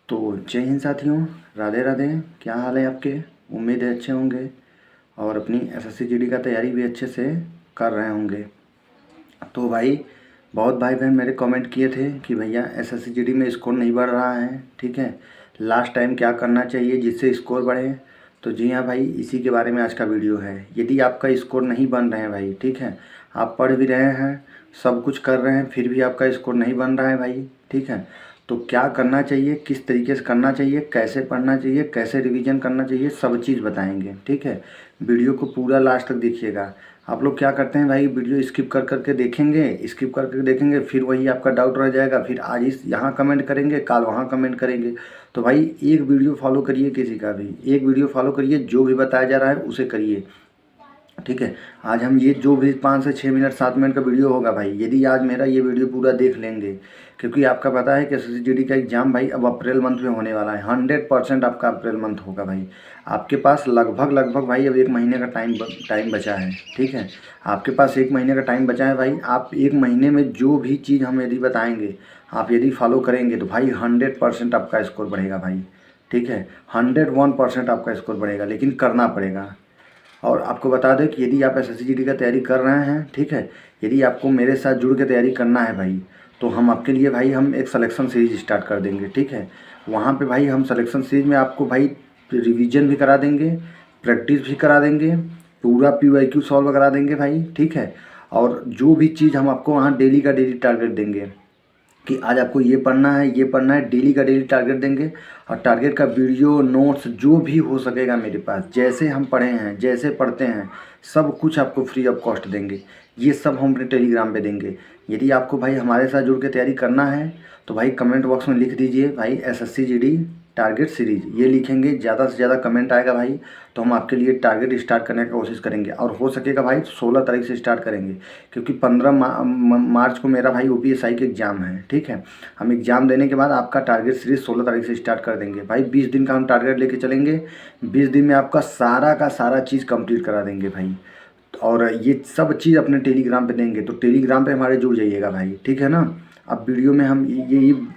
तो जय हिंद साथियों, राधे राधे। क्या हाल है आपके? उम्मीद है अच्छे होंगे और अपनी एसएससी जीडी का तैयारी भी अच्छे से कर रहे होंगे। तो भाई बहुत भाई बहन मेरे कमेंट किए थे कि भैया एसएससी जीडी में स्कोर नहीं बढ़ रहा है, ठीक है, लास्ट टाइम क्या करना चाहिए जिससे स्कोर बढ़े। तो जी हाँ भाई, इसी के बारे में आज का वीडियो है। यदि आपका स्कोर नहीं बन रहे हैं भाई, ठीक है, आप पढ़ भी रहे हैं, सब कुछ कर रहे हैं, फिर भी आपका स्कोर नहीं बन रहा है भाई, ठीक है, तो क्या करना चाहिए, किस तरीके से करना चाहिए, कैसे पढ़ना चाहिए, कैसे रिवीजन करना चाहिए, सब चीज़ बताएंगे, ठीक है। वीडियो को पूरा लास्ट तक देखिएगा। आप लोग क्या करते हैं भाई, वीडियो स्किप कर करके देखेंगे, स्किप करके देखेंगे, फिर वही आपका डाउट रह जाएगा, फिर आज इस यहाँ कमेंट करेंगे, कल वहाँ कमेंट करेंगे। तो भाई एक वीडियो फॉलो करिए, किसी का भी एक वीडियो फॉलो करिए, जो भी बताया जा रहा है उसे करिए, ठीक है। आज हम ये जो भी 5 से 6 मिनट 7 मिनट का वीडियो होगा भाई, यदि आज मेरा ये वीडियो पूरा देख लेंगे, क्योंकि आपका पता है कि एसएससी जीडी का एग्ज़ाम भाई अब अप्रैल मंथ में होने वाला है। 100% आपका अप्रैल मंथ होगा भाई। आपके पास लगभग भाई अब 1 महीने का टाइम बचा है, ठीक है। आपके पास 1 महीने का टाइम बचा है भाई। आप 1 महीने में जो भी चीज़ हम यदि बताएँगे, आप यदि फॉलो करेंगे तो भाई 100% आपका स्कोर बढ़ेगा भाई, ठीक है। 101% आपका स्कोर बढ़ेगा, लेकिन करना पड़ेगा। और आपको बता दें कि यदि आप एसएससी जीडी का तैयारी कर रहे हैं, ठीक है, यदि आपको मेरे साथ जुड़ के तैयारी करना है भाई, तो हम आपके लिए भाई हम एक सिलेक्शन सीरीज स्टार्ट कर देंगे, ठीक है। वहाँ पे भाई हम सिलेक्शन सीरीज में आपको भाई रिवीजन भी करा देंगे, प्रैक्टिस भी करा देंगे, पूरा पीवाईक्यू सॉल्व करा देंगे भाई, ठीक है। और जो भी चीज़ हम आपको वहाँ डेली का डेली टारगेट देंगे कि आज आपको ये पढ़ना है, ये पढ़ना है, डेली का डेली टारगेट देंगे। और टारगेट का वीडियो नोट्स जो भी हो सकेगा मेरे पास, जैसे हम पढ़े हैं, जैसे पढ़ते हैं, सब कुछ आपको फ्री ऑफ कॉस्ट देंगे। ये सब हम अपने टेलीग्राम पे देंगे। यदि आपको भाई हमारे साथ जुड़ के तैयारी करना है तो भाई कमेंट बॉक्स में लिख दीजिए भाई एसएससी जीडी टारगेट सीरीज, ये लिखेंगे, ज़्यादा से ज़्यादा कमेंट आएगा भाई तो हम आपके लिए टारगेट स्टार्ट करने की कोशिश करेंगे। और हो सकेगा भाई 16 तारीख से स्टार्ट करेंगे, क्योंकि 15 मार्च को मेरा भाई ओपीएसआई के एग्ज़ाम है, ठीक है। हम एग्ज़ाम देने के बाद आपका टारगेट सीरीज 16 तारीख से स्टार्ट कर देंगे भाई। 20 दिन का हम टारगेट लेके चलेंगे, 20 दिन में आपका सारा का सारा चीज़ कंप्लीट करा देंगे भाई। और ये सब चीज़ अपने टेलीग्राम पे देंगे, तो टेलीग्राम पे हमारे जुड़ जाइएगा भाई, ठीक है ना। अब वीडियो में हम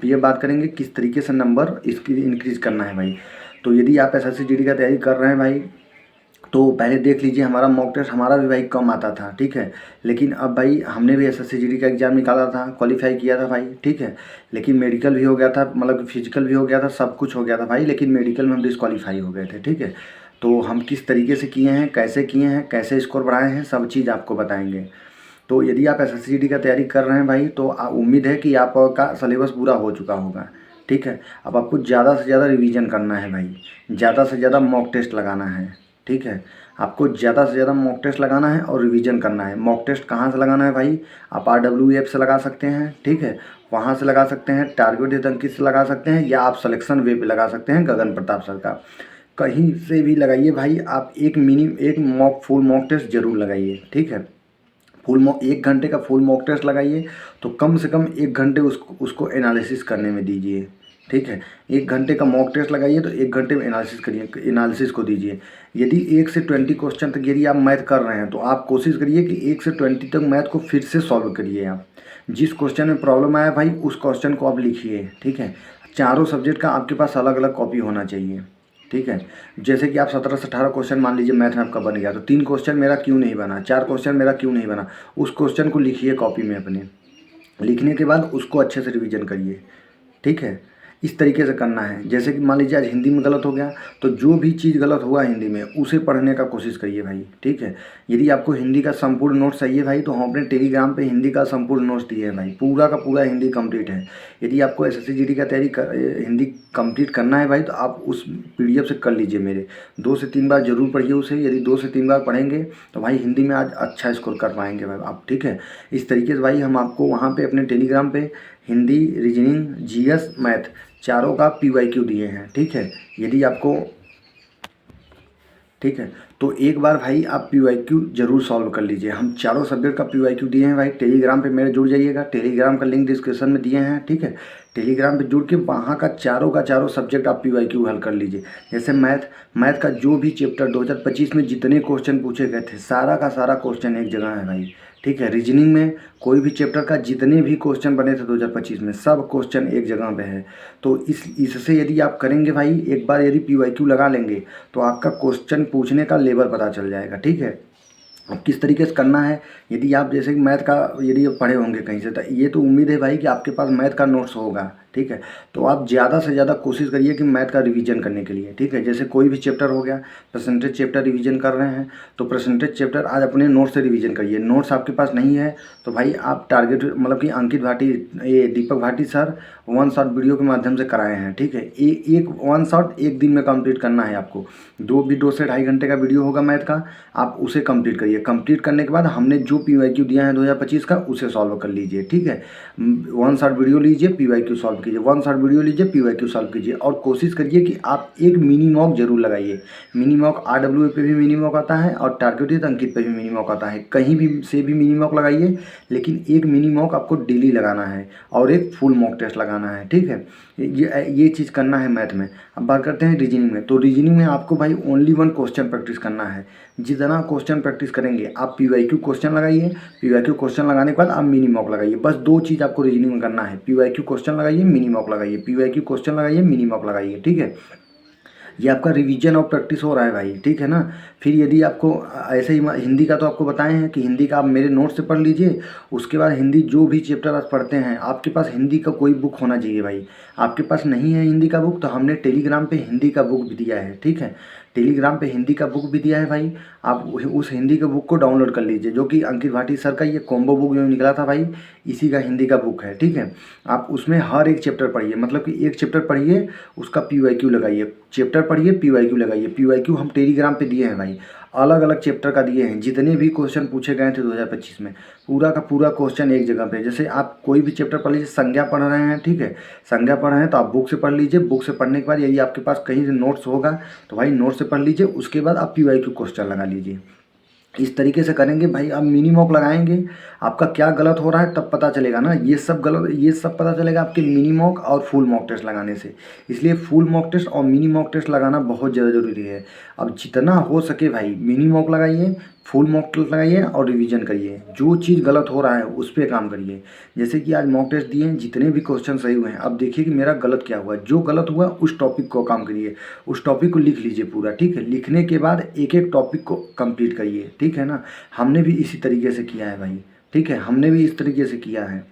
ये बात करेंगे किस तरीके से नंबर इसकी इंक्रीज़ करना है भाई। तो यदि आप एसएससी जीडी का तैयारी कर रहे हैं भाई, तो पहले देख लीजिए हमारा मॉक टेस्ट हमारा भी भाई कम आता था, ठीक है। लेकिन अब भाई हमने भी एसएससी जीडी का एग्ज़ाम निकाला था, क्वालिफाई किया था भाई, ठीक है। लेकिन मेडिकल भी हो गया था, मतलब फिजिकल भी हो गया था, सब कुछ हो गया था भाई, लेकिन मेडिकल में हम डिस्क्वालीफाई हो गए थे, ठीक है। तो हम किस तरीके से किए हैं, कैसे स्कोर बढ़ाए हैं, सब चीज़ आपको बताएंगे। तो यदि आप एसएससी जीडी का तैयारी कर रहे हैं भाई, तो उम्मीद है कि आपका सिलेबस पूरा हो चुका होगा, ठीक है। अब आपको ज़्यादा से ज़्यादा रिवीजन करना है भाई, ज़्यादा से ज़्यादा मॉक टेस्ट लगाना है, ठीक है। आपको ज़्यादा से ज़्यादा मॉक टेस्ट लगाना है और रिवीजन करना है। मॉक टेस्ट कहाँ से लगाना है भाई? आप RW ऐप से लगा सकते हैं, ठीक है, वहाँ से लगा सकते हैं, टारगेट अंकित से लगा सकते हैं, या आप सिलेक्शन वे पे लगा सकते हैं, गगन प्रताप सर का। कहीं से भी लगाइए भाई, आप एक फुल मॉक टेस्ट जरूर लगाइए, ठीक है। 1 घंटे का फुल मॉक टेस्ट लगाइए, तो कम से कम 1 घंटे उसको एनालिसिस करने में दीजिए, ठीक है। 1 घंटे का मॉक टेस्ट लगाइए तो 1 घंटे में एनालिसिस करिए, एनालिसिस को दीजिए। यदि 1 से 20 क्वेश्चन तक यदि आप मैथ कर रहे हैं तो आप कोशिश करिए कि 1 से 20 तक मैथ को फिर से सॉल्व करिए। आप जिस क्वेश्चन में प्रॉब्लम आया भाई उस क्वेश्चन को आप लिखिए, ठीक है। चारों सब्जेक्ट का आपके पास अलग अलग कॉपी होना चाहिए, ठीक है। जैसे कि आप 17 से 18 क्वेश्चन मान लीजिए मैथ में आपका बन गया, तो 3 क्वेश्चन मेरा क्यों नहीं बना, 4 क्वेश्चन मेरा क्यों नहीं बना, उस क्वेश्चन को लिखिए कॉपी में अपने। लिखने के बाद उसको अच्छे से रिवीजन करिए, ठीक है। इस तरीके से करना है। जैसे कि मान लीजिए आज हिंदी में गलत हो गया, तो जो भी चीज़ गलत हुआ हिंदी में उसे पढ़ने का कोशिश करिए भाई, ठीक है। यदि आपको हिंदी का संपूर्ण नोट्स चाहिए भाई, तो हम अपने टेलीग्राम पे हिंदी का संपूर्ण नोट्स दिए हैं भाई, पूरा का पूरा हिंदी कंप्लीट है। यदि आपको एसएससी जीडी का हिंदी कंप्लीट करना है भाई, तो आप उस PDF से कर लीजिए मेरे। 2 से 3 बार जरूर पढ़िए उसे। यदि 2 से 3 बार पढ़ेंगे तो भाई हिंदी में आज अच्छा स्कोर कर पाएंगे भाई आप, ठीक है। इस तरीके से भाई हम आपको वहाँ पे अपने टेलीग्राम पे हिंदी, रीजनिंग, GS, मैथ चारों का PYQ दिए हैं, ठीक है। यदि आपको, ठीक है, तो एक बार भाई आप PYQ जरूर सॉल्व कर लीजिए। हम चारों सब्जेक्ट का PYQ दिए हैं भाई। टेलीग्राम पे मेरे जुड़ जाइएगा, टेलीग्राम का लिंक डिस्क्रिप्शन में दिए हैं, ठीक है। टेलीग्राम पे जुड़ के वहाँ का चारों सब्जेक्ट आप PYQ हल कर लीजिए। जैसे मैथ का जो भी चैप्टर 2025 में जितने क्वेश्चन पूछे गए थे, सारा का सारा क्वेश्चन एक जगह है भाई, ठीक है। रीजनिंग में कोई भी चैप्टर का जितने भी क्वेश्चन बने थे 2025 में, सब क्वेश्चन एक जगह पे है। तो इससे यदि आप करेंगे भाई, एक बार यदि PYQ लगा लेंगे तो आपका क्वेश्चन पूछने का लेवल पता चल जाएगा, ठीक है। अब किस तरीके से करना है, यदि आप जैसे कि मैथ का यदि आप पढ़े होंगे कहीं से, तो ये तो उम्मीद है भाई कि आपके पास मैथ का नोट्स होगा, ठीक है। तो आप ज़्यादा से ज़्यादा कोशिश करिए कि मैथ का रिवीजन करने के लिए, ठीक है। जैसे कोई भी चैप्टर हो गया, परसेंटेज चैप्टर रिवीजन कर रहे हैं तो परसेंटेज चैप्टर आज अपने नोट्स से रिवीजन करिए। नोट्स आपके पास नहीं है तो भाई आप टारगेट मतलब कि अंकित भाटी, ये Deepak Bhati sir one shot video के माध्यम से कराए हैं, ठीक है। एक वन शॉट एक दिन में कंप्लीट करना है आपको। 2 से 2.5 घंटे का वीडियो होगा मैथ का, आप उसे कंप्लीट करिए। कंप्लीट करने के बाद हमने जो PYQ दिया है 2025 का, उसे सॉल्व कर लीजिए, ठीक है। वन शॉट वीडियो लीजिए, PYQ सॉल्व कीजिए, वन शॉट वीडियो लीजिए, PYQ सॉल्व कीजिए। और कोशिश करिए कि आप एक मिनी मॉक जरूर लगाइए। मिनी मॉक RWA पे भी मिनी मॉक आता है और टारगेटेड अंकित पे भी मिनी मॉक आता है। कहीं भी से भी मिनी मॉक लगाइए, लेकिन एक मिनी मॉक आपको डेली लगाना है और एक फुल मॉक टेस्ट लगाना है, ठीक है। ये चीज़ करना है मैथ में। अब बात करते हैं रीजनिंग में। तो रीजनिंग में आपको भाई ओनली 1 क्वेश्चन प्रैक्टिस करना है। जितना क्वेश्चन प्रैक्टिस करेंगे, आप PYQ क्वेश्चन लगाइए, PYQ क्वेश्चन लगाने के बाद आप मिनी मॉक लगाइए। बस 2 चीज़ आपको रीजनिंग में करना है, PYQ क्वेश्चन लगाइए, मिनी मॉक लगाइए, PYQ क्वेश्चन लगाइए, मिनी मॉक लगाइए, ठीक है। ये आपका रिवीजन और प्रैक्टिस हो रहा है भाई, ठीक है ना। फिर यदि आपको ऐसे ही हिंदी का तो आपको बताए हैं कि हिंदी का आप मेरे नोट से पढ़ लीजिए। उसके बाद हिंदी जो भी चैप्टर आप पढ़ते हैं, आपके पास हिंदी का कोई बुक होना चाहिए भाई। आपके पास नहीं है हिंदी का बुक, तो हमने टेलीग्राम पे हिंदी का बुक भी दिया है, ठीक है। टेलीग्राम पे हिंदी का बुक भी दिया है भाई। आप उस हिंदी के बुक को डाउनलोड कर लीजिए, जो कि अंकित भाटी सर का ये कॉम्बो बुक जो निकला था भाई, इसी का हिंदी का बुक है, ठीक है। आप उसमें हर एक चैप्टर पढ़िए, मतलब कि एक चैप्टर पढ़िए, उसका PYQ लगाइए। चैप्टर पढ़िए, PYQ लगाइए। PYQ हम टेलीग्राम पे दिए हैं भाई, अलग अलग चैप्टर का दिए हैं। जितने भी क्वेश्चन पूछे गए थे 2025 में, पूरा का पूरा क्वेश्चन एक जगह पे। जैसे आप कोई भी चैप्टर पढ़ लीजिए, संज्ञा पढ़ रहे हैं, ठीक है, संज्ञा पढ़ रहे हैं तो आप बुक से पढ़ लीजिए। बुक से पढ़ने के बाद यदि आपके पास कहीं से नोट्स होगा तो भाई नोट से पढ़ लीजिए। उसके बाद आप PYQ क्वेश्चन लगा लीजिए। इस तरीके से करेंगे भाई, आप मिनी मॉक लगाएंगे, आपका क्या गलत हो रहा है तब पता चलेगा ना। ये सब पता चलेगा आपके मिनी मॉक और फुल मॉक टेस्ट लगाने से। इसलिए फुल मॉक टेस्ट और मिनी मॉक टेस्ट लगाना बहुत ज़्यादा ज़रूरी है। अब जितना हो सके भाई मिनी मॉक लगाइए, फुल मॉक टेस्ट लगाइए और रिवीजन करिए। जो चीज़ गलत हो रहा है उस पर काम करिए। जैसे कि आज मॉक टेस्ट दिए हैं, जितने भी क्वेश्चन सही हुए हैं, अब देखिए कि मेरा गलत क्या हुआ है। जो गलत हुआ उस टॉपिक को काम करिए, उस टॉपिक को लिख लीजिए पूरा, ठीक है। लिखने के बाद एक एक टॉपिक को कंप्लीट करिए, ठीक है ना। हमने भी इसी तरीके से किया है भाई, ठीक है, हमने भी इस तरीके से किया है,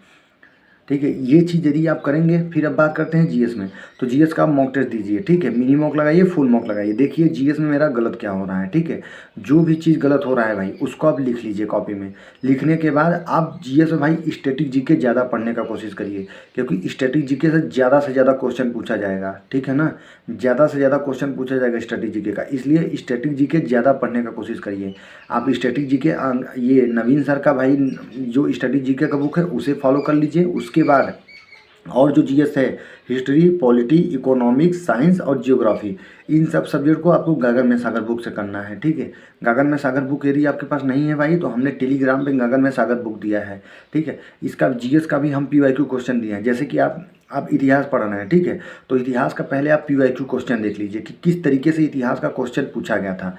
ठीक है। ये चीज़ यदि आप करेंगे, फिर अब बात करते हैं GS में। तो GS का आप मॉक टेस्ट दीजिए, ठीक है। मिनी मॉक लगाइए, फुल मॉक लगाइए। देखिए GS में मेरा गलत क्या हो रहा है, ठीक है। जो भी चीज़ गलत हो रहा है भाई, उसको आप लिख लीजिए कॉपी में। लिखने के बाद आप GS में भाई स्टैटिक GK ज़्यादा पढ़ने का कोशिश करिए, क्योंकि स्टैटिक GK से ज़्यादा क्वेश्चन पूछा जाएगा, ठीक है ना। ज़्यादा से ज़्यादा क्वेश्चन पूछा जाएगा स्टैटिक GK का, इसलिए स्टैटिक GK ज़्यादा पढ़ने का कोशिश करिए। आप स्टैटिक GK ये नवीन सर का भाई जो स्टैटिक GK का बुक है उसे फॉलो कर लीजिए। उसके बाद और जो GS है, हिस्ट्री, पॉलिटी, इकोनॉमिक्स, साइंस और जियोग्राफी, इन सब सब्जेक्ट को आपको गगन में सागर बुक से करना है, ठीक है। गगन में सागर बुक यदि आपके पास नहीं है भाई, तो हमने टेलीग्राम पे गगन में सागर बुक दिया है, ठीक है। इसका GS का भी हम PYQ क्वेश्चन दिए हैं। जैसे कि आप इतिहास पढ़ रहे हैं, ठीक है, तो इतिहास का पहले आप PYQ क्वेश्चन देख लीजिए कि किस तरीके से इतिहास का क्वेश्चन पूछा गया था।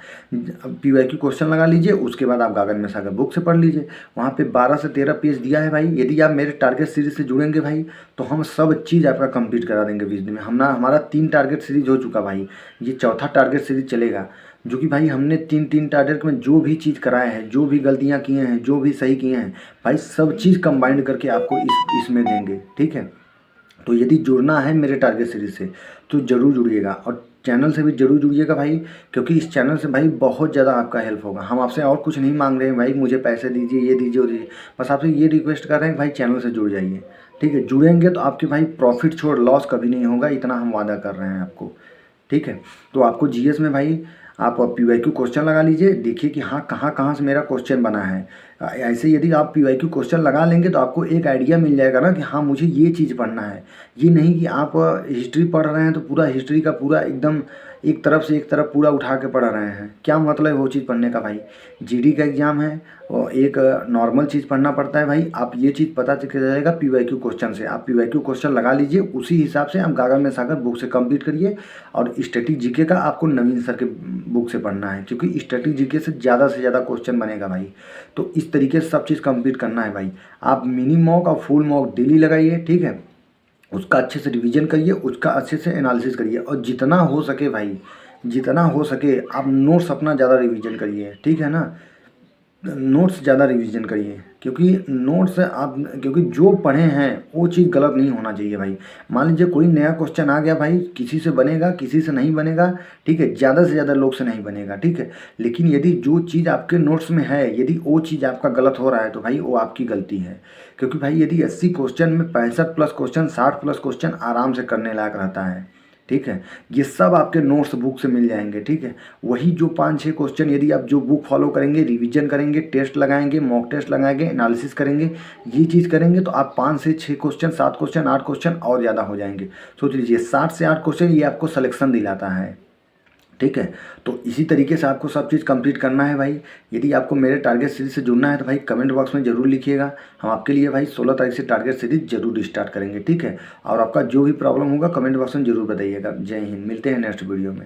PYQ क्वेश्चन लगा लीजिए, उसके बाद आप गगन में सागर बुक से पढ़ लीजिए। वहाँ पे 12 से 13 पेज दिया है भाई। यदि आप मेरे टारगेट सीरीज से जुड़ेंगे भाई, तो हम सब चीज़ आपका कंप्लीट करा देंगे 20 दिन में। हमारा 3 टारगेट सीरीज हो चुका भाई, ये चौथा टारगेट सीरीज चलेगा, जो कि भाई हमने 3 टारगेट में जो भी चीज़ कराए हैं, जो भी गलतियाँ किए हैं, जो भी सही किए हैं भाई, सब चीज़ कंबाइंड करके आपको इसमें देंगे, ठीक है। तो यदि जुड़ना है मेरे टारगेट सीरीज से तो ज़रूर जुड़िएगा, और चैनल से भी ज़रूर जुड़िएगा भाई, क्योंकि इस चैनल से भाई बहुत ज़्यादा आपका हेल्प होगा। हम आपसे और कुछ नहीं मांग रहे हैं भाई, मुझे पैसे दीजिए, ये दीजिए, वो दीजिए। बस आपसे ये रिक्वेस्ट कर रहे हैं भाई, चैनल से जुड़ जाइए, ठीक है। जुड़ेंगे तो आपके भाई प्रॉफिट छोड़ लॉस कभी नहीं होगा, इतना हम वादा कर रहे हैं आपको, ठीक है। तो आपको GS में भाई आप PYQ क्वेश्चन लगा लीजिए, देखिए कि हाँ कहाँ कहाँ से मेरा क्वेश्चन बना है। ऐसे यदि आप PYQ क्वेश्चन लगा लेंगे तो आपको एक आइडिया मिल जाएगा ना कि हाँ मुझे ये चीज़ पढ़ना है। ये नहीं कि आप हिस्ट्री पढ़ रहे हैं तो पूरा हिस्ट्री का पूरा एकदम एक तरफ से एक तरफ पूरा उठा के पढ़ रहे हैं, क्या मतलब है वो चीज़ पढ़ने का भाई। GD का एग्ज़ाम है और एक नॉर्मल चीज़ पढ़ना पड़ता है भाई। आप ये चीज़ पता चल जाएगा PYQ क्वेश्चन से। आप PYQ क्वेश्चन लगा लीजिए, उसी हिसाब से आप गगन में सागर बुक से कंप्लीट करिए। और स्टैटिक GK का आपको नवीन सर के बुक से पढ़ना है, क्योंकि स्टैटिक GK से ज़्यादा क्वेश्चन बनेगा भाई। तो इस इस तरीके से सब चीज़ कंप्लीट करना है भाई। आप मिनी मॉक और फुल मॉक डेली लगाइए, ठीक है, उसका अच्छे से रिवीजन करिए, उसका अच्छे से एनालिसिस करिए, और जितना हो सके भाई, जितना हो सके आप नोट्स अपना ज़्यादा रिवीजन करिए, ठीक है ना, नोट्स ज़्यादा रिवीजन करिए, क्योंकि नोट्स आप, क्योंकि जो पढ़े हैं वो चीज़ गलत नहीं होना चाहिए भाई। मान लीजिए कोई नया क्वेश्चन आ गया भाई, किसी से बनेगा किसी से नहीं बनेगा, ठीक है, ज़्यादा से ज़्यादा लोग से नहीं बनेगा, ठीक है, लेकिन यदि जो चीज़ आपके नोट्स में है यदि वो चीज़ आपका गलत हो रहा है तो भाई वो आपकी गलती है। क्योंकि भाई यदि 80 क्वेश्चन में 65 प्लस क्वेश्चन 60 प्लस क्वेश्चन आराम से करने लायक रहता है, ठीक है, ये सब आपके नोट्स बुक से मिल जाएंगे, ठीक है। वही जो 5-6 क्वेश्चन यदि आप जो बुक फॉलो करेंगे, रिवीजन करेंगे, टेस्ट लगाएंगे, मॉक टेस्ट लगाएंगे, एनालिसिस करेंगे, ये चीज़ करेंगे तो आप 5 से 6 क्वेश्चन, 7 क्वेश्चन, 8 क्वेश्चन और ज़्यादा हो जाएंगे। सोच लीजिए 60 से 8 क्वेश्चन ये आपको सिलेक्शन दिलाता है, ठीक है। तो इसी तरीके से आपको सब चीज़ कंप्लीट करना है भाई। यदि आपको मेरे टारगेट सीरीज से जुड़ना है तो भाई कमेंट बॉक्स में ज़रूर लिखिएगा, हम आपके लिए भाई 16 तारीख से टारगेट सीरीज जरूर स्टार्ट करेंगे, ठीक है। और आपका जो भी प्रॉब्लम होगा कमेंट बॉक्स में ज़रूर बताइएगा। जय हिंद, मिलते हैं नेक्स्ट वीडियो में।